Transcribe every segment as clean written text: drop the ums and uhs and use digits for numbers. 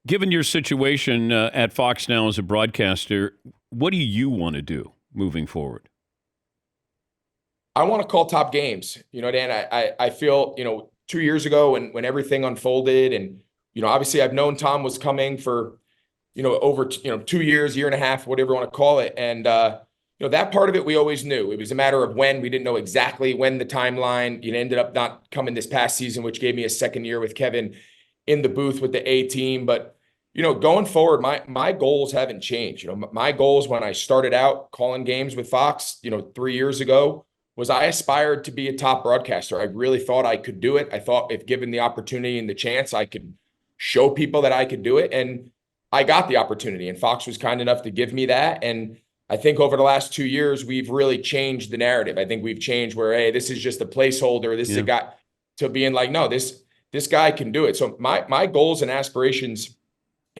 Given your situation at Fox now as a broadcaster, what do you want to do moving forward? I want to call top games. Dan, I feel, 2 years ago when everything unfolded and, obviously I've known Tom was coming for, over, 2 years, year and a half, whatever you want to call it. And, that part of it, we always knew. It was a matter of when. We didn't know exactly when the timeline. Ended up not coming this past season, which gave me a second year with Kevin in the booth with the A team. But, going forward, my goals haven't changed. My goals when I started out calling games with Fox, 3 years ago, was I aspired to be a top broadcaster. I really thought I could do it. I thought if given the opportunity and the chance, I could show people that I could do it. And I got the opportunity, and Fox was kind enough to give me that. And I think over the last 2 years, we've really changed the narrative. I think we've changed where, hey, this is just a placeholder. This is a guy, to being like, no, this guy can do it. So my goals and aspirations,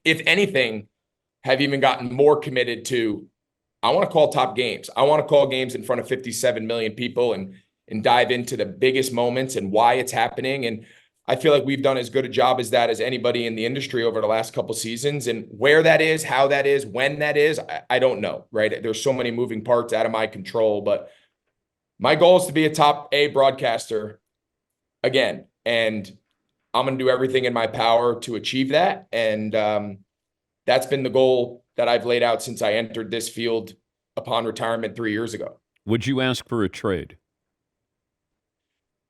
if anything, have even gotten more committed to, I want to call top games. I want to call games in front of 57 million people and dive into the biggest moments and why it's happening. And I feel like we've done as good a job as that as anybody in the industry over the last couple seasons. And where that is, how that is, when that is, I don't know, right? There's so many moving parts out of my control, but my goal is to be a top A broadcaster again. And I'm going to do everything in my power to achieve that. And that's been the goal that I've laid out since I entered this field upon retirement 3 years ago. Would you ask for a trade?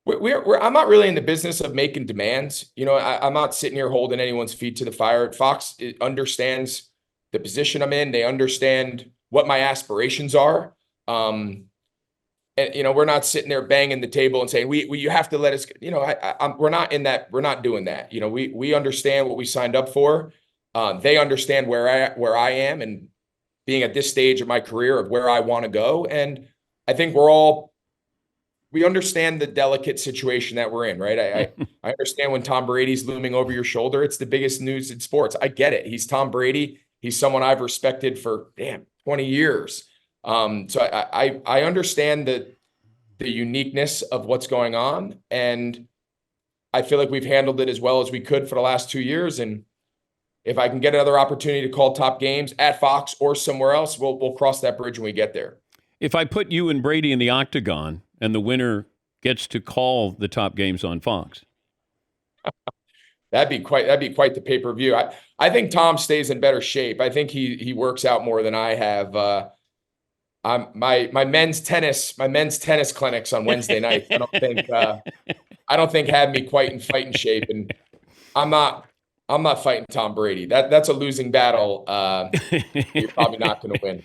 I'm not really in the business of making demands. I'm not sitting here holding anyone's feet to the fire. Fox understands the position I'm in. They understand what my aspirations are. And, we're not sitting there banging the table and saying, you have to let us, we're not in that. We're not doing that. We understand what we signed up for. They understand where I am and being at this stage of my career of where I want to go. And I think we understand the delicate situation that we're in, right? I understand when Tom Brady's looming over your shoulder, it's the biggest news in sports. I get it. He's Tom Brady. He's someone I've respected for 20 years. So I understand the uniqueness of what's going on. And I feel like we've handled it as well as we could for the last 2 years. And if I can get another opportunity to call top games at Fox or somewhere else, we'll cross that bridge when we get there. If I put you and Brady in the octagon and the winner gets to call the top games on Fox, that'd be quite the pay-per-view. I think Tom stays in better shape. I think he works out more than I have. My men's tennis clinics on Wednesday night. I don't think had me quite in fighting shape, and I'm not fighting Tom Brady. That's a losing battle. You're probably not going to win.